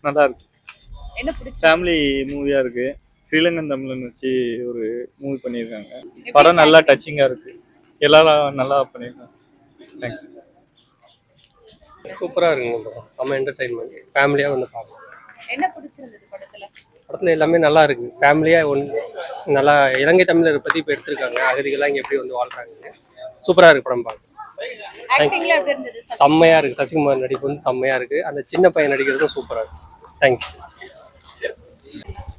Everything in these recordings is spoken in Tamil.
நல்லா இருக்கு. என்ன பிடிச்சி? ஃபேமிலி மூவியா இருக்கு. ஸ்ரீலங்கன் தமிழன் வச்சு ஒரு மூவி பண்ணியிருக்காங்க. படம் நல்லா டச்சிங்கா இருக்கு. எல்லாரும் நல்லா பண்ணியிருக்காங்க. தேங்க்ஸ். சூப்பராக இருக்குங்க படம். செம்ம என்டர்டைன்மெண்ட். ஃபேமிலியாக வந்து பார்க்கலாம். என்ன பிடிச்சிருந்தது படத்துல? படத்தில் எல்லாமே நல்லா இருக்கு. ஃபேமிலியாக நல்லா இலங்கை தமிழரை பற்றி இப்போ எடுத்திருக்காங்க. அகதிகள்லாம் இங்கே எப்படி வந்து வாழ்றாங்க. சூப்பராக இருக்கு படம் பார்க்க. ஆக்டிங்ல எப்படி இருந்தது? செம்மையாக இருக்குது. சசிகுமார் நடிப்பு வந்து செம்மையாக இருக்குது. அந்த சின்ன பையன் நடிக்கிறதும் சூப்பராக இருக்கு. தேங்க்யூ.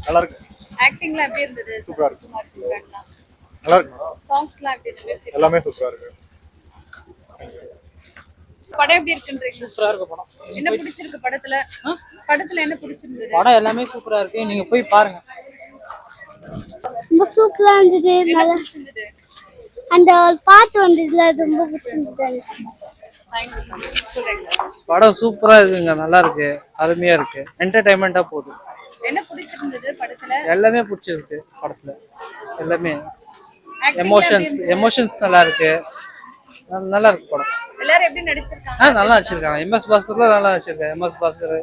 நல்லா இருக்கு. ஆக்டிங்ல எப்படி இருந்தது? சூப்பரா இருக்கு. குமார் சிம்ரன்லாம் நல்லா இருக்கு. சாங்ஸ்லாம் எப்படி இருந்தது? எல்லாமே சூப்பரா இருக்கு. படம் எப்படி இருக்குன்றீங்க? சூப்பரா இருக்கு படம். என்ன பிடிச்சிருக்கு படத்துல? படத்துல என்ன பிடிச்சிருந்தது? படம் எல்லாமே சூப்பரா இருக்கு. நீங்க போய் பாருங்க. ரொம்ப சூப்பரா இருந்தது. நல்லா பிடிச்சிருந்தது. அந்த பாட்டு வந்ததுல ரொம்ப பிடிச்சிருந்தது. படம் சூப்பரா இருக்குங்க. நல்லா இருக்கு. அருமையா இருக்கு. என்டர்டைன்மெண்டா போகுது. என்ன பிடிச்சிருந்தது படத்துல? எல்லாமே பிடிச்சிருக்கு படத்துல. எல்லாமே Acting எமோஷன்ஸ் நல்லா இருக்கு. நல்லா இருக்கு படம். எல்லாரும் எப்படி நடிச்சிருக்காங்க? நல்லா நடிச்சிருக்காங்க. எம்எஸ் பாஸ்கர்லாம் நல்லா நடிச்சிருக்காங்க. எம்எஸ் பாஸ்கர்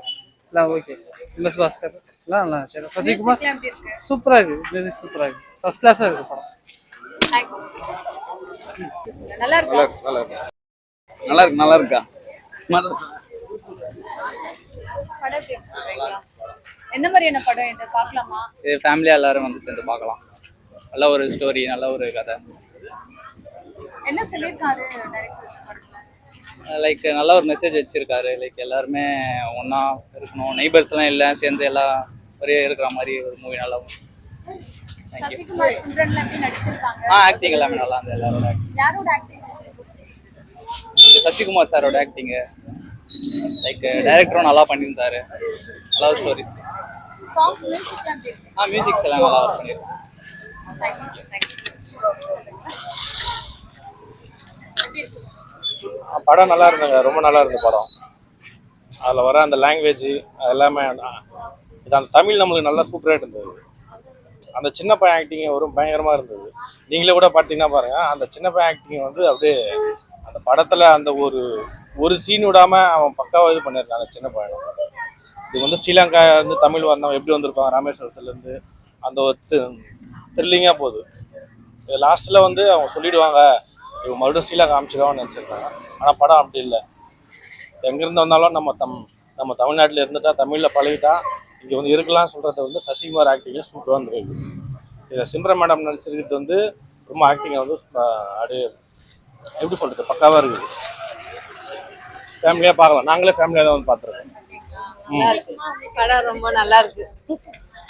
எல்லாம் ஓகே. எம்எஸ் பாஸ்கர் எல்லாம் நல்லா நடிச்சிருக்காங்க. சசிகுமார் எப்படி இருக்கு? சூப்பரா இருக்கு. மியூசிக் சூப்பரா இருக்கு. ஃபர்ஸ்ட் கிளாஸா இருக்கு படம். நல்லா இருக்கு. நல்லா இருக்கா? படம் எப்படி சொல்றீங்க? என்ன மாதிரியான படம் இது? பார்க்கலாமா? இது ஃபேமிலியா எல்லாரும் வந்து சேர்ந்து பார்க்கலாம். நல்ல ஒரு ஸ்டோரி, நல்ல ஒரு கதை. என்ன சொல்லியிருக்காரு டைரக்டர் படத்துல? லைக் நல்ல ஒரு மெசேஜ் வச்சிருக்காரு. லைக் எல்லாருமே ஒன்றா இருக்கணும், நெய்பர்ஸ் எல்லாம் எல்லாம் சேர்ந்து எல்லாம் ஒரே இருக்கிற மாதிரி ஒரு மூவி நல்லா. சசிகுமார் சிம்ரன்ல எப்படி நடிச்சிருக்காங்க? ஆக்டிங் எல்லாமே நல்லா இருந்தது. எல்லாரோட யாரோட ஆக்டிங்? சசிகுமார் சாரோட ஆக்டிங்கு, லைக் டைரக்டரும் நல்லா பண்ணியிருந்தாரு. நல்ல ஒரு ஸ்டோரிஸ். சாங்ஸ் மியூசிக்லாம் எப்படி இருக்கு? மியூசிக்ஸ் எல்லாம் நல்லா ஒர்க் பண்ணியிருக்காங்க. படம் நல்லா இருந்தங்க. ரொம்ப நல்லா இருந்தது படம். அதில் வர அந்த லாங்குவேஜ் எல்லாமே இது அந்த தமிழ் நம்மளுக்கு நல்லா சூப்பராக இருந்தது. அந்த சின்ன பையன் ஆக்டிங் ஒரு பயங்கரமாக இருந்தது. நீங்களே கூட பார்த்தீங்கன்னா பாருங்கள், அந்த சின்ன பையன் ஆக்டிங் வந்து அப்படியே அந்த படத்தில் அந்த ஒரு சீன் விடாமல் அவன் பக்காவாக இது பண்ணியிருக்கான் அந்த சின்ன பையன். இது வந்து ஸ்ரீலங்கா வந்து தமிழ் வந்தவன் எப்படி வந்திருப்பான் ராமேஸ்வரத்துலேருந்து, அந்த ஒரு த்ரில்லிங்காக போகுது. இது லாஸ்ட்டில் வந்து அவங்க சொல்லிவிடுவாங்க இவங்க மறுபடியும் ஸ்ரீலங்கா காமிச்சிடுவான்னு நினச்சிருக்காங்க. ஆனால் படம் அப்படி இல்லை. எங்கேருந்து வந்தாலும் நம்ம தமிழ்நாட்டில் இருந்துட்டா, தமிழில் பழகிட்டா இங்கே வந்து இருக்கலாம்னு சொல்கிறத வந்து சசிகுமார் ஆக்டிங்கில் சூப்பராக வந்துருக்கு. இதில் சிம்ரன் மேடம் நடிச்சிருக்கிறது வந்து ரொம்ப ஆக்டிங்கை வந்து அப்படியே எப்படி சொல்கிறது பக்காவாக இருக்குது. ஃபேமிலியாக பார்க்கலாம். நாங்களே ஃபேமிலியாக தான் வந்து பார்த்துருக்கோம். படம் ரொம்ப நல்லா இருக்கு.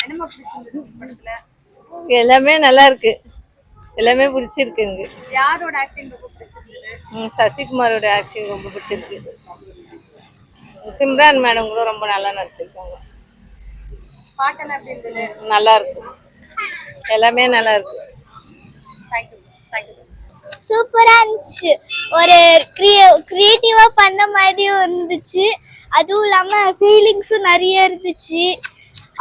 என்னமா பிடிச்சிருந்தது படத்துல? எல்லாமே நல்லா இருக்கு. எல்லாமே பிடிச்சிருக்குங்க. யாரோட ஆக்டிங் ரொம்ப பிடிச்சிருந்தது? சசிகுமாரோட ஆக்டிங் ரொம்ப பிடிச்சிருக்கு. சிம்ரான் மேடம் கூட ரொம்ப நல்லா நடிச்சிருக்காங்க. பாட்டெல்லாம் எப்படி இருந்தது? நல்லா இருக்கு. எல்லாமே நல்லா இருக்கு. தேங்க்யூ. சூப்பரா இருந்துச்சு. ஒரு கிரியேட்டிவா பண்ண மாதிரியும் இருந்துச்சு. அதுவும் இல்லாம ஃபீலிங்ஸும் நிறைய இருந்துச்சு.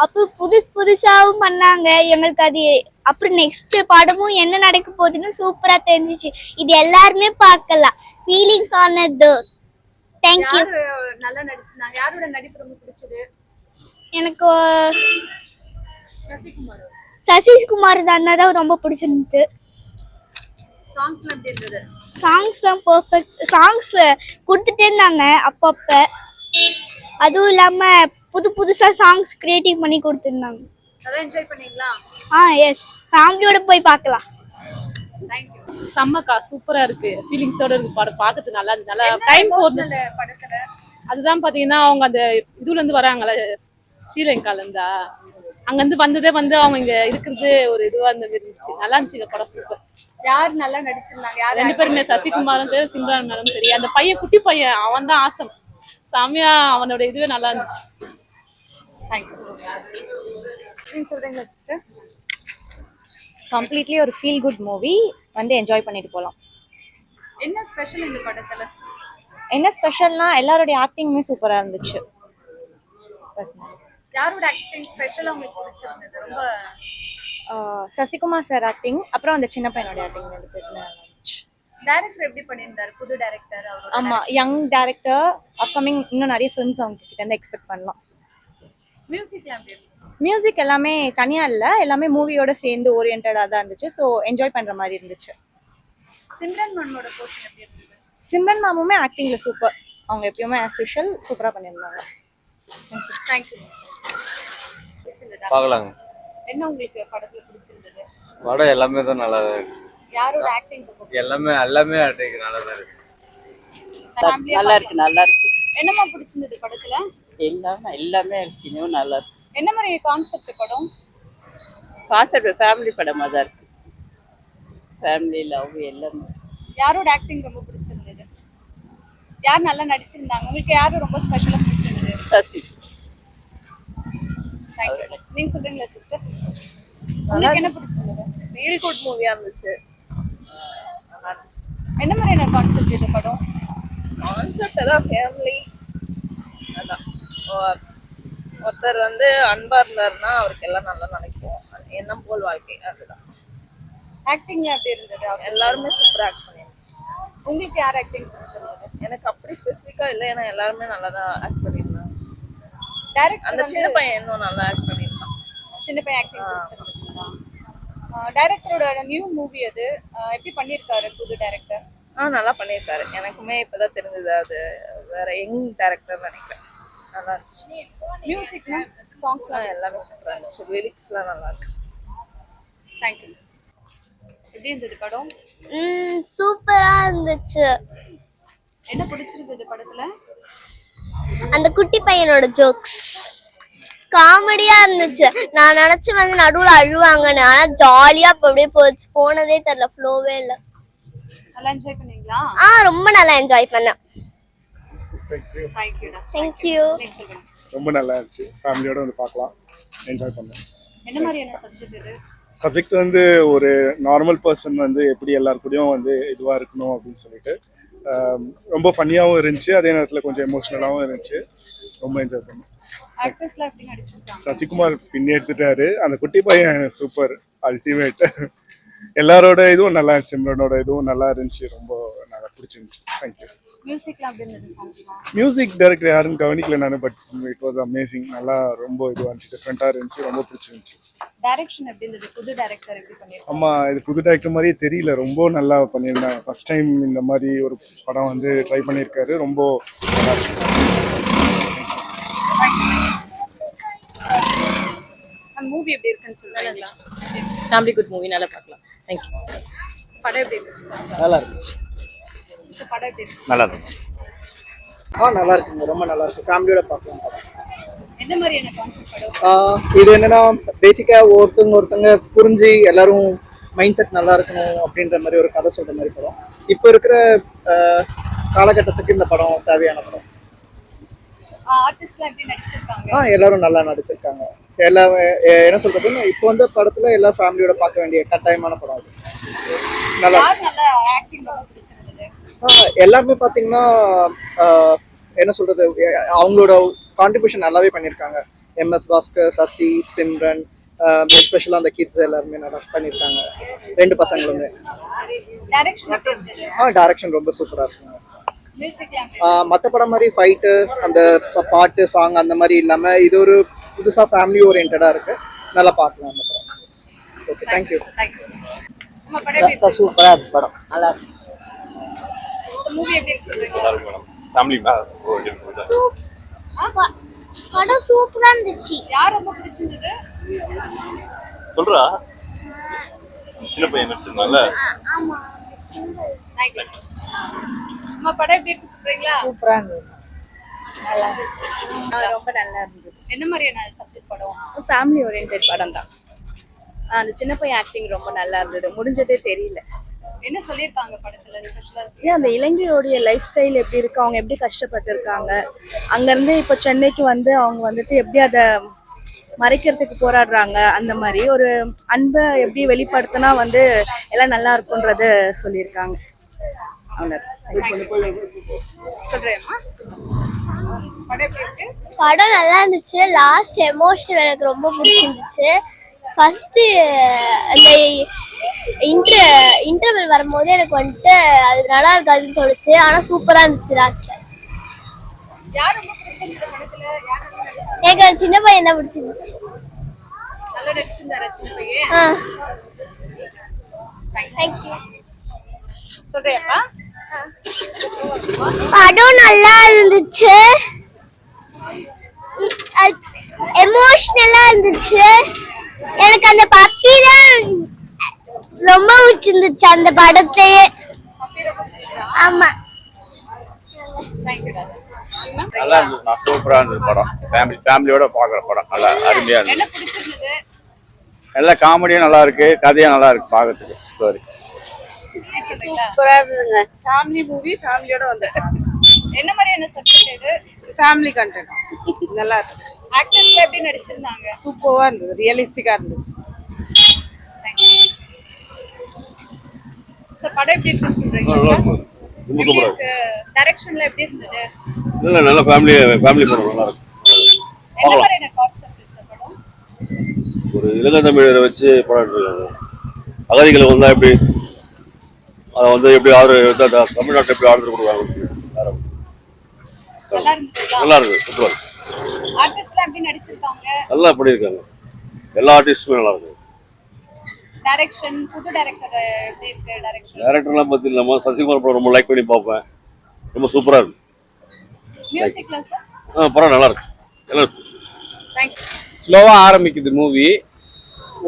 அப்புறம் புதுசாவும் பண்ணாங்க எங்களுக்கு. அது அப்புறம் நெக்ஸ்ட் படமும் என்ன நடக்க போகுதுன்னு சூப்பரா தெரிஞ்சிச்சு. இது எல்லாருமே பார்க்கலாம். ஃபீலிங்ஸ் ஆனது. தேங்க்யூ. நல்லா நடிச்சிருந்தாங்க. யாரோட நடிப்பு ரொம்ப பிடிச்சது? எனக்கு சசிகுமார். சசிகுமார் தான் ரொம்ப பிடிச்சிருந்தது. சாங்ஸ்லாம் எப்படி இருந்தது? சாங்ஸ் தான் பெர்ஃபெக்ட். சாங்ஸ் கொடுத்துட்டே இருந்தாங்க அப்பப்ப. அதுவும் இல்லாம புதுசா சாங்ஸ் கிரியேட்டிவ் பண்ணி கொடுத்துருந்தாங்க. அதான் என்ஜாய் பண்ணீங்களா? எஸ். ஃபேமிலியோட போய் பார்க்கலாம். தேங்க்யூ. செம்மக்கா சூப்பரா இருக்கு. ஃபீலிங்ஸோட இருக்கு படம். பார்க்கறது நல்லா இருக்கு. நல்லா டைம் போகுது படத்துல. அதுதான் பாத்தீங்கன்னா அவங்க அந்த இதுல இருந்து வராங்கல்ல, ஸ்ரீலங்கால இருந்தா அங்கிருந்து வந்ததே வந்து அவங்க இங்க இருக்கிறது ஒரு இதுவா இருந்துச்சு. நல்லா இருந்துச்சு படம். சூப்பர். யார் நல்லா நடிச்சிருந்தாங்க? யார்? ரெண்டு பேருமே, சசிகுமாரும் சரி சிம்ரான் மேடம் சரி. அந்த பையன் குட்டி பையன் அவன் தான் ஆசம். சாமியா அவனோட இதுவே நல்லா இருந்துச்சு. தேங்க்யூ. சொல்றீங்களா சிஸ்டர்? கம்ப்ளீட்லி ஒரு ஃபீல் குட் மூவி. வந்து என்ஜாய் பண்ணிட்டு போகலாம். என்ன ஸ்பெஷல் இந்த படத்துல? என்ன ஸ்பெஷல்னா எல்லாரோடைய ஆக்டிங்குமே சூப்பராக இருந்துச்சு. யாரோட ஆக்டிங் ஸ்பெஷலா உங்களுக்கு பிடிச்சிருந்தது? ரொம்ப சசிகுமார் சார் ஆக்டிங், அப்புறம் அந்த சின்ன பையனோட ஆக்டிங் ரெண்டு பேருமே நல்லா இருந்துச்சு. டைரக்டர் எப்படி பண்ணியிருந்தாரு? புது டைரக்டர் அவர். ஆமாம், யங் டைரக்டர். அப்கமிங் இன்னும் நிறைய ஃபிலிம்ஸ் அவங்க கிட்ட இருந்து எக்ஸ்பெக்ட் பண்ணலாம். மியூசிக்லாம் எப்படி இருக்கு? மியூசிக் எல்லாமே தனியாக இல்லை, எல்லாமே மூவியோட சேர்ந்து ஓரியன்டாக தான் இருந்துச்சு. ஸோ என்ஜாய் பண்ணுற மாதிரி இருந்துச்சு. சிம்ரன் மன்னோட போர்ஷன் எப்படி இருந்தது? சிம்ரன் மாமுமே ஆக்டிங்கில் சூப்பர். அவங்க எப்பயுமே ஆஸ் யூஷுவல் சூப்பராக பண்ணியிருந்தாங்க. தேங்க்யூ. பிடிச்சிருந்ததா? பார்க்கலாங்க. என்ன உங்களுக்கு படத்துல பிடிச்சிருந்தது? படம் எல்லாமே தான் நல்லா தான் இருக்கு. யாரோட ஆக்டிங் எல்லாமே அட்டைக்கு நல்லா தான் இருக்கு. நல்லா இருக்கு. நல்லா இருக்கு. என்னமா பிடிச்சிருந்தது படத்துல? எல்லாமே சினிமாவும் நல்லா இருக்கு. என்ன மாதிரி கான்செப்ட் படம்? கான்செப்ட் ஃபேமிலி படமாக தான் இருக்கு. ஃபேமிலி லவ் எல்லாமே. யாரோட ஆக்டிங் ரொம்ப பிடிச்சிருந்தது? யார் நல்லா நடிச்சிருந்தாங்க? உங்களுக்கு யாரு ரொம்ப ஸ்பெஷலா பிடிச்சிருந்தது? சசி. தேங்க்யூ. நீங்க சொல்றீங்களா சிஸ்டர்? உங்களுக்கு என்ன பிடிச்சிருந்தது? ஃபீல் குட் மூவியாக இருந்துச்சு. என்ன மாதிரியான கான்செப்ட் இது படம்? கான்செப்ட் அதான் ஃபேமிலி. அதான் ஒருத்தர் வந்து அன்பா இருந்தாருன்னா அவருக்கு எல்லாம் நல்லா நினைக்கும். எண்ணம் போல் வாழ்க்கை. அதுதான். ஆக்டிங்ல எப்படி இருந்தது? எல்லாருமே சூப்பராக ஆக்ட் பண்ணியிருக்காங்க. உங்களுக்கு யார் ஆக்டிங் பிடிச்சிருந்தது? எனக்கு அப்படி ஸ்பெசிஃபிக்கா இல்லை, ஏன்னா எல்லாருமே நல்லா தான் ஆக்ட் பண்ணியிருந்தாங்க. டைரக்டர் அந்த சின்ன பையன் இன்னும் நல்லா ஆக்ட் பண்ணியிருக்கான். சின்ன பையன் ஆக்டிங் பிடிச்சிருந்ததா? டைரக்டரோட நியூ மூவி அது எப்படி பண்ணியிருக்காரு புது டைரக்டர்? நல்லா பண்ணியிருக்காரு. எனக்குமே இப்போதான் தெரிஞ்சது அது வேற யங் டைரக்டர் நினைக்கிறேன். நல்லா இருந்துச்சு. மியூசிக்னா சாங்ஸ்லாம் எல்லாமே சூப்பராக இருந்துச்சு. லிரிக்ஸ்லாம் நல்லா இருக்கு. தேங்க்யூ. எப்படி இருந்தது படம்? சூப்பரா இருந்துச்சு. என்ன பிடிச்சிருந்தது படத்துல? அந்த குட்டி பையனோட ஜோக்ஸ் காமெடியா இருந்துச்சு. நான் நினைச்சு வந்து நடுவுல அழுவாங்கன்னு, ஆனா ஜாலியா அப்படியே போச்சு. போனதே தெரியல, ஃப்ளோவே இல்லை. நல்லா என்ஜாய் பண்ணீங்களா? ரொம்ப நல்லா என்ஜாய் பண்ணேன். தேங்க்யூடா. தேங்க்யூ. நீங்க சொல்லுங்க. ரொம்ப நல்லா இருந்துச்சு. ஃபேமிலியோட வந்து பார்க்கலாம், என்ஜாய் பண்ணேன். என்ன மாதிரியான சப்ஜெக்ட் இது? சப்ஜெக்ட் வந்து ஒரு நார்மல் பர்சன் வந்து எப்படி எல்லார் கூடயும் வந்து இதுவாக இருக்கணும் அப்படின்னு சொல்லிட்டு ரொம்ப ஃபன்னியாகவும் இருந்துச்சு, அதே நேரத்தில் கொஞ்சம் எமோஷ்னலாகவும் இருந்துச்சு. ரொம்ப என்ஜாய் பண்ணேன். ஆக்ட்ரஸ்லாம் எப்படி நடிச்சிருக்காங்க? சசிகுமார் பின்னி எடுத்துட்டாரு. அந்த குட்டி பையன் சூப்பர், அல்டிமேட். எல்லாரோட இதுவும் நல்லா இருந்துச்சு. சிம்ரனோட இதுவும் நல்லா இருந்துச்சு. ரொம்ப நல்லா பிடிச்சிருந்துச்சு. தேங்க்யூ. மியூசிக்லாம் எப்படி இருந்தது? சாங்ஸ்லாம் மியூசிக் டைரக்டர் யாருன்னு கவனிக்கல நான், பட் இட் வாஸ் அமேசிங். நல்லா ரொம்ப இதுவாக இருந்துச்சு, டிஃப்ரெண்ட்டாக இருந்துச்சு, ரொம்ப பிடிச்சிருந்துச்சு. டைரக்ஷன் எப்படி இருந்தது? புது டைரக்டர் எப்படி பண்ணிருக்காங்க? ஆமாம், இது புது டைரக்டர் மாதிரியே தெரியல, ரொம்ப நல்லா பண்ணியிருந்தாங்க. ஃபர்ஸ்ட் டைம் இந்த மாதிரி ஒரு படம் வந்து ட்ரை பண்ணியிருக்காரு. ரொம்ப நல்லா இருக்கு. மூவி எப்படி இருக்குன்னு சொல்லுங்களா? ஃபேமிலி குட் மூவி நல்லா பார்க்கலாம். தேங்க்யூ. படம் எப்படி இருக்கு? நல்லா இருந்துச்சு. படம் எப்படி இருக்கு? நல்லா இருந்துச்சு. நல்லா இருக்குங்க, ரொம்ப நல்லா இருக்கு. ஃபேமிலியோட பார்க்கலாம் படம். என்ன மாதிரியான கான்செப்ட் படம்? இது என்னன்னா பேசிக்கா ஒருத்தங்க புரிஞ்சு எல்லாரும் மைண்ட் செட் நல்லா இருக்கணும் அப்படின்ற மாதிரி ஒரு கதை சொல்ற மாதிரி படம். இப்போ இருக்கிற காலகட்டத்துக்கு இந்த படம் தேவையான படம். ஆர்டிஸ்ட்லாம் எப்படி நடிச்சிருக்காங்க? எல்லாரும் நல்லா நடிச்சிருக்காங்க. என்ன சொல்றதுன்னு இப்போ வந்து படத்துல எல்லா ஃபேமிலியோட பார்க்க வேண்டிய கட்டாயமான படம் அது. நல்லா ஆக்டிங் ரொம்ப பிடிச்சிருந்தது. எல்லாருமே பாத்தீங்கன்னா என்ன சொல்றது, அவங்களோட கான்ட்ரிபியூஷன் நல்லாவே பண்ணியிருக்காங்க. எம்எஸ் பாஸ்கர், சசி, சிம்ரன், எஸ்பெஷலாக அந்த கிட்ஸ் எல்லாருமே நல்லா பண்ணியிருக்காங்க. 2 பசங்களுமே. டைரக்ஷன் எப்படி இருந்தது? டைரக்ஷன் ரொம்ப சூப்பராக இருக்குங்க. மியூசிக்லாம் மற்ற படம் மாதிரி ஃபைட்டு, அந்த பாட்டு, சாங் அந்த மாதிரி இல்லாமல் இது ஒரு புதுசாக ஃபேமிலி ஓரியன்டாக இருக்கு. நல்லா பார்க்கலாம் அந்த படம். Okay, thank you. நம்ம படம் எப்படி இருக்கு? சூப்பராக இருக்கு படம், நல்லா இருக்கு. மூவி எப்படி இருக்கு சொல்றீங்களா? ஃபேமிலி படம் சூப்பரா இருந்துச்சு. யார் ரொம்ப பிடிச்சிருந்தது? சொல்றா சின்ன பையன் நடிச்சிருந்தால. ஆமா. தேங்க்யூ. நம்ம படம் எப்படி இருக்கு சொல்றீங்களா? சூப்பரா இருந்தது. நல்லா ரொம்ப நல்லா இருந்தது. என்ன மாதிரியான சப்ஜெக்ட் படம்? ஃபேமிலி ஓரியன்டட் படம் தான். அந்த சின்ன பையன் ஆக்டிங் ரொம்ப நல்லா இருந்தது. முடிஞ்சதே தெரியல. என்ன சொல்லியிருக்காங்க படத்துல ஸ்பெஷலா? அந்த இளைஞருடைய லைஃப் ஸ்டைல் எப்படி இருக்கு, அவங்க எப்படி கஷ்டப்பட்டு இருக்காங்க, அங்கேருந்து இப்போ சென்னைக்கு வந்து அவங்க வந்துட்டு எப்படி அதை மறைக்கிறதுக்கு போராடுறாங்க, அந்த மாதிரி ஒரு அன்பை எப்படி வெளிப்படுத்தினா வந்து எல்லாம் நல்லா இருக்கும்ன்றது சொல்லியிருக்காங்க. சொல்றேம்மா, படம் எப்படி இருக்கு? படம் நல்லா இருந்துச்சு. லாஸ்ட் எமோஷன் எனக்கு ரொம்ப பிடிச்சிருந்துச்சு. ஃபர்ஸ்ட்டு அந்த இன்டர்வல் வரும்போது எனக்கு வந்துட்டு அது நல்லா இருக்காதுன்னு தோணுச்சு, ஆனால் சூப்பராக இருந்துச்சு லாஸ்ட்டில். யார் ரொம்ப பிடிச்சிருந்தது படத்துல? யார் நல்லா நடிச்சிருந்தா? எனக்கு சின்ன பையன் தான் பிடிச்சிருந்துச்சு. நல்லா நடிச்சிருந்தாரா சின்ன பையன்? தேங்க்யூ. சொல்றியாப்பா? படம் நல்லா இருந்துச்சு, எமோஷனலா இருந்துச்சு. எனக்கு அந்த பப்பி தான் ரொம்ப பிடிச்சிருந்துச்சு அந்த படத்தையே. ஆமா. நல்லா இருந்ததுண்ணா, சூப்பரா இருந்தது படம். ஃபேமிலியோட பாக்குற படம் நல்லா அருமையா இருந்தது. என்ன பிடிச்சிருந்தது? எல்லா காமெடியும் நல்லா இருக்கு, கதையும் நல்லா இருக்கு பாக்கிறதுக்கு. ஸ்டோரி சூப்பரா இருந்ததுங்க. ஃபேமிலி மூவி, ஃபேமிலியோட வந்தேன். என்ன மாதிரியான சப்ஜெக்ட் இது? ஃபேமிலி கண்டென்ட் நல்லா இருந்துச்சு. ஆக்டர்ஸ் எப்படி நடிச்சிருந்தாங்க? சூப்பரா இருந்தது, ரியலிஸ்டிக்கா இருந்துச்சு. சோ படம் எப்படி இருக்குன்னு சொல்றீங்க? நல்லா இருக்கும், ரொம்ப சூப்பரா இருக்கு. டைரக்ஷன்ல எப்படி இருந்தது? இல்ல நல்ல ஃபேமிலி படம் நல்லா இருக்கு. என்ன மாதிரியான கான்செப்ட் இந்த படம்? ஒரு இலங்கை தமிழரை வச்சு படம் எடுத்துருக்காங்க. அகதிகளை வந்தா எப்படி அதை வந்து எப்படி தமிழ்நாட்டை எப்படி ஆர்டர் கொடுக்குறாங்க. நல்லா இருந்துச்சா? நல்லா இருக்கு, சூப்பரா இருக்கு. ஆர்டிஸ்ட்லாம் எப்படி நடிச்சிருக்காங்க? நல்லா பண்ணியிருக்காங்க, எல்லா ஆர்டிஸ்டுமே நல்லா இருக்கு. டைரக்ஷன், புது டைரக்டர் எப்படி இருக்கு டைரக்ஷன்? டேரக்டர்லாம் பத்தி இல்லாம சசிகுமார் படம் ரொம்ப லைக் பண்ணி பார்ப்பேன், ரொம்ப சூப்பரா இருக்கு. மியூசிக்ல சார்? படம் நல்லா இருக்கு, நல்லா இருக்கு. Thank you. ஸ்லோவாக ஆரம்பிக்குது மூவி,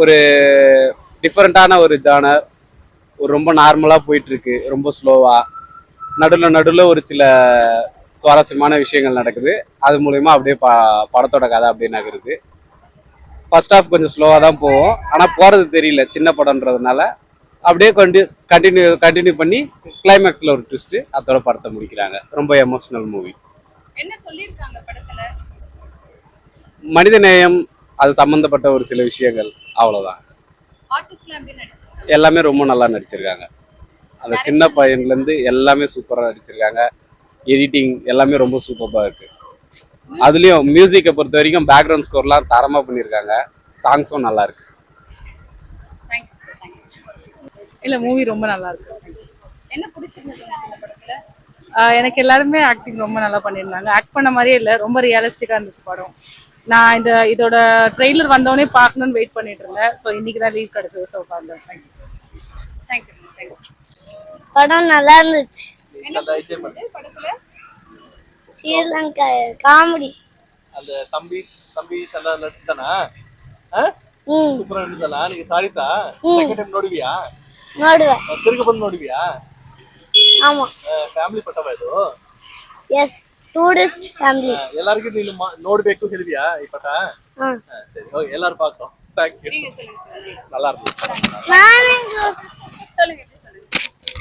ஒரு டிஃப்ரெண்ட்டான ஒரு ஜானர், ஒரு ரொம்ப நார்மலாக போயிட்டுருக்கு, ரொம்ப ஸ்லோவாக. நடுவில் ஒரு சில சுவாரஸ்யமான விஷயங்கள் நடக்குது, அது மூலயமா அப்படியே படத்தோட கதை அப்படியே நகருது. ஃபர்ஸ்ட் ஹாஃப் கொஞ்சம் ஸ்லோவாக தான் போகும், ஆனால் போகிறது தெரியல, சின்ன படம்ன்றதுனால அப்படியே கண்டினியூ பண்ணி கிளைமேக்ஸில் ஒரு ட்விஸ்ட்டு, அதோட படத்தை முடிக்கிறாங்க. ரொம்ப எமோஷ்னல் மூவி. என்ன சொல்லிருக்காங்க படத்துல? மனிதநேயம், அது சம்மந்தப்பட்ட ஒரு சில விஷயங்கள், அவ்வளோதான். ஆர்டிஸ்ட்லாம் எப்படி நடிச்சிருக்காங்க? எல்லாமே ரொம்ப நல்லா நடிச்சிருக்காங்க. அந்த சின்ன பையன்லேருந்து எல்லாமே சூப்பராக நடிச்சிருக்காங்க. எடிட்டிங் எல்லாமே ரொம்ப சூப்பராக இருக்குது. அதுலேயும் மியூசிக்கை பொறுத்த வரைக்கும் பேக்ரவுண்ட் ஸ்கோர்லாம் தரமாக பண்ணியிருக்காங்க, சாங்ஸும் நல்லா இருக்கு. Thank you sir. Thank you. இல்ல மூவி ரொம்ப நல்லா இருக்கு. என்ன பிடிச்சிருந்தது இந்த படத்துல? எனக்கு எல்லாருமே ஆக்டிங் ரொம்ப நல்லா பண்ணியிருந்தாங்க. ஆக்ட் பண்ண மாதிரியே இல்லை, ரொம்ப ரியலிஸ்டிக்காக இருந்துச்சு படம். நான் இதோட ட்ரெய்லர் வந்தோடனே பார்க்கணுன்னு வெயிட் பண்ணிட்டு இருந்தேன். ஸோ இன்னைக்கு தான் லீவ் கிடைச்சது. ஸோ பார்த்தேன். Thank you. படம் நல்லா இருந்துச்சு. என்ன பிடிச்சிருந்தது படத்துல? ஸ்ரீலங்கா காமெடி. அந்த தம்பி நல்லா நடிச்சுதானா? சூப்பரா நடிச்சா. நீங்க சாரிதா செகண்ட் டைம் ನೋಡಿವಿಯಾ? ನೋಡುವೆ. ತಿರುಗಿ ಬಂದು ನೋಡಿವಿಯಾ? ஆமா. ಫ್ಯಾಮಿಲಿ ಪಟವ ಇದು? Yes, Tourist Family. ಎಲ್ಲರಿಗೂ ನೀನು ನೋಡ್ಬೇಕು ಹೇಳಿದ್ಯಾ ಈ ಪಟ? ಸರಿ, ಹೋಗಿ ಎಲ್ಲರೂ பார்க்கோம். Thank you. நீங்க சொல்லுங்க. நல்லா இருந்துச்சு. சொல்லுங்க.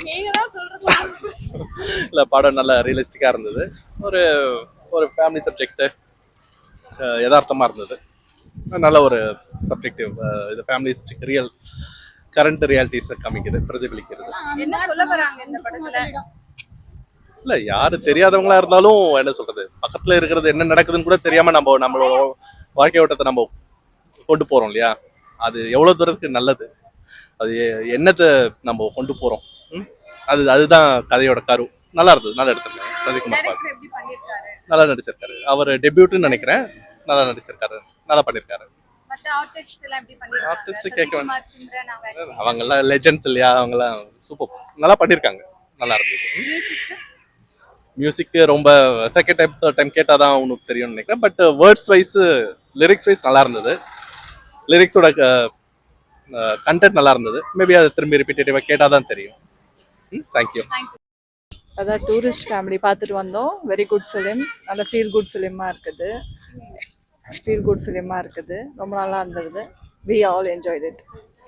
நீங்க தான் சொல்றது. இல்ல படம் நல்ல ரியலிஸ்டிக்கா இருந்தது. ஒரு ஃபேமிலி சப்ஜெக்ட் யதார்த்தமா இருந்தது. நல்ல ஒரு சப்ஜெக்டிவ், இது family subject real current realities காமிக்குது, பிரதிபலிக்கிறது. என்ன சொல்ல வராங்க இந்த படத்துல? இல்ல யாரு தெரியாதவங்களா இருந்தாலும் என்ன சொல்றது, பக்கத்துல இருக்கிறது என்ன நடக்குதுன்னு கூட தெரியாம நம்மளோட வாழ்க்கை ஓட்டத்தை நம்ம கொண்டு போறோம் இல்லையா, அது எவ்வளவு தூரத்துக்கு நல்லது, அது என்னத்தை நம்ம கொண்டு போறோம், அதுதான் கதையோட கரு. நல்லா இருந்தது, நல்லா எடுத்திருக்காரு சசிகுமார். டைரக்டர் எப்படி பண்ணிருக்காரு? நல்லா நடிச்சிருக்காரு, அவர் டெபியூட்னு நினைக்கிறேன். நல்லா நடிச்சிருக்காரு, நல்லா பண்ணிருக்காரு. மத்த ஆர்டிஸ்ட் எல்லாம் எப்படி பண்ணிருக்காங்க? ஆர்டிஸ்ட் கேட்க சசிகுமார், சிம்ரன் அவங்க அவங்க எல்லாம் லெஜெண்ட்ஸ் இல்லையா, அவங்க எல்லாம் சூப்பர் நல்லா பண்ணிருக்காங்க, நல்லா இருந்தது. மியூசிக் ரொம்ப செகண்ட் டைம் தேர்ட் டைம் கேட்டாதான் உனக்கு தெரியும்னு நினைக்கிறேன். But words wise lyrics wise நல்லா இருந்தது. லிரிக்ஸோட கண்டென்ட் நல்லா இருந்தது. மேபி அதை திரும்பி ரிப்பீட்டேட்டிவாக கேட்டால் தான் தெரியும். தேங்க்யூ. அதான் டூரிஸ்ட் ஃபேமிலி பார்த்துட்டு வந்தோம். வெரி குட் ஃபிலிம், நல்ல ஃபீல் குட் ஃபிலிமாக இருக்குது. ரொம்ப நல்லா இருந்தது. We all enjoyed it.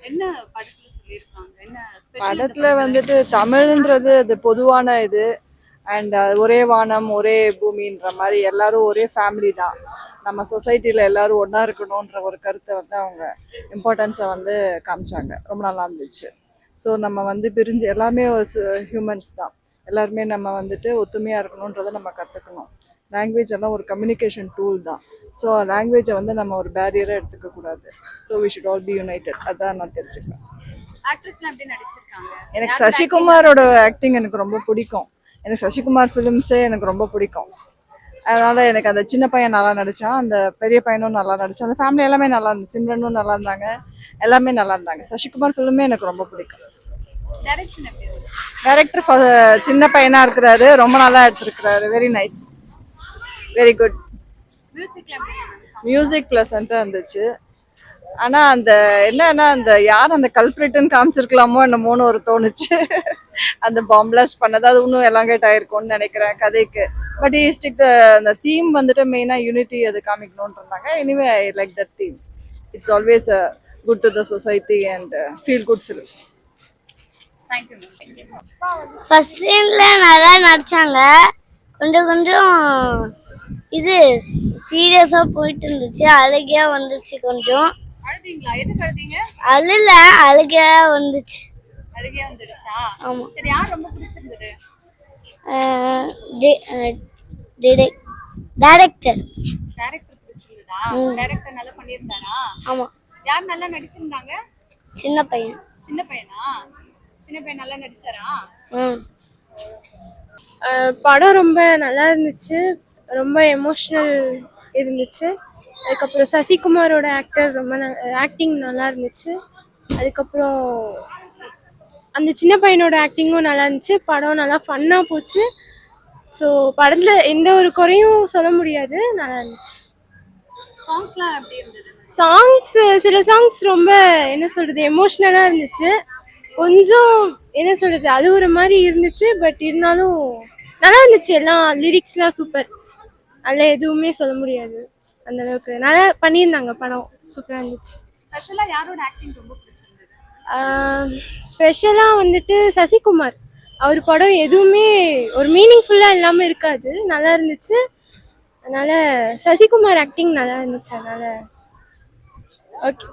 என்ன படத்துல சொல்லிருக்காங்க? என்ன ஸ்பெஷல்? படத்தில் வந்துட்டு தமிழ்ன்றது அது பொதுவான இது, அண்ட் ஒரே வானம் ஒரே பூமின்ற மாதிரி எல்லாரும் ஒரே ஃபேமிலி தான். நம்ம சொசைட்டியில் எல்லாரும் ஒன்றா இருக்கணுன்ற ஒரு கருத்தை வந்து அவங்க இம்பார்ட்டன்ஸை வந்து காமிச்சாங்க. ரொம்ப நல்லா இருந்துச்சு. ஸோ நம்ம வந்து பிரிஞ்சு எல்லாமே ஹியூமன்ஸ் தான், எல்லாருமே நம்ம வந்துட்டு ஒத்துமையாக இருக்கணுன்றதை நம்ம கற்றுக்கணும். லாங்குவேஜ் எல்லாம் ஒரு கம்யூனிகேஷன் டூல் தான். ஸோ லாங்குவேஜை வந்து நம்ம ஒரு பேரியராக எடுத்துக்கக்கூடாது. So we should all be united. அதான் நான் தெரிஞ்சுக்கிறேன். ஆக்ட்ரஸ்லாம் எப்படி நடிச்சிருக்காங்க? எனக்கு சசிகுமாரோட ஆக்டிங் எனக்கு ரொம்ப பிடிக்கும். எனக்கு சசிகுமார் ஃபிலிம்ஸே எனக்கு ரொம்ப பிடிக்கும். அதனால எனக்கு அந்த சின்ன பையன் நல்லா நடிச்சான், அந்த பெரிய பையனும் நல்லா நடிச்சான், அந்த ஃபேமிலி எல்லாமே நல்லா இருந்துச்சு. சிம்ரனும் நல்லா இருந்தாங்க, எல்லாமே நல்லா இருந்தாங்க. சசிகுமார் ஃபிலிமே எனக்கு ரொம்ப பிடிக்கும். டைரக்ஷன் எப்படி இருந்தது? டைரக்டர் சின்ன பையனா இருக்கிறாரு, ரொம்ப நல்லா எடுத்திருக்கிறாரு. Very nice, very good. மியூசிக்ல எப்படி இருந்தது? மியூசிக் ப்ளசண்ட்டாக இருந்துச்சு. ஆனா அந்த என்னன்னா அந்த யார் அந்த கல்பிரிட்னு காமிச்சிருக்கலாமோ என்னமோன்னு ஒரு தோணுச்சு. அந்த பாம் பிளாஸ்ட் பண்ணது அது இன்னும் எலாங்கேட் ஆயிருக்கும்னு நினைக்கிறேன் கதைக்கு. பட் ஸ்டிக் அந்த தீம் வந்துட்டு மெயினாக யூனிட்டி அது காமிக்கணும்னு இருந்தாங்க. Anyway I like that theme. It's always good to the society and feel good film. Thank you ma'am. First சீன்ல நல்லா நடிச்சாங்க, கொஞ்சம் கொஞ்சம் இது சீரியஸா போயிட்டு இருந்துச்சு, அழுகையா வந்துச்சு. கொஞ்சம் அழுதீங்களா? எதுக்கு அழுதீங்க? அழுல, அழுகையா வந்துச்சு. அழுகையா வந்துடுச்சா? ஆமா. சரி, யார் ரொம்ப பிடிச்சிருந்தது? டைரக்டர். டைரக்டர் பிடிச்சிருந்ததா? டைரக்டர் நல்லா பண்ணியிருந்தாரா? ஆமா. யார் நல்லா நடிச்சிருந்தாங்க? சின்ன பையன். சின்ன பையனா? சின்ன பையன் நல்லா நடிச்சாரா? படம் ரொம்ப நல்லா இருந்துச்சு, ரொம்ப எமோஷ்னல் இருந்துச்சு. அதுக்கப்புறம் சசிகுமாரோட ரொம்ப ஆக்டிங் நல்லா இருந்துச்சு. அதுக்கப்புறம் அந்த சின்ன பையனோட ஆக்டிங்கும் நல்லா இருந்துச்சு. படம் நல்லா ஃபன்னாக போச்சு. ஸோ படத்தில் எந்த ஒரு குறையும் சொல்ல முடியாது, நல்லா இருந்துச்சு. சாங்ஸ்லாம் எப்படி இருந்தது? சில சாங்ஸ் ரொம்ப என்ன சொல்கிறது எமோஷ்னலாக இருந்துச்சு. கொஞ்சம் என்ன சொல்கிறது அழுகுற மாதிரி இருந்துச்சு. பட் இருந்தாலும் நல்லா இருந்துச்சு. எல்லாம் லிரிக்ஸ்லாம் சூப்பர், அதில் எதுவுமே சொல்ல முடியாது. அந்த அளவுக்கு நல்லா பண்ணியிருந்தாங்க. படம் சூப்பராக இருந்துச்சு. ஸ்பெஷலாக யாரோட ஆக்டிங் ரொம்ப பிடிச்சிருந்தது? ஸ்பெஷலாக வந்துட்டு சசிகுமார். அவர் படம் எதுவுமே ஒரு மீனிங்ஃபுல்லாக இல்லாமல் இருக்காது, நல்லா இருந்துச்சு. அதனால் சசிகுமார் ஆக்டிங் நல்லா இருந்துச்சு. அதனால் ஓகே.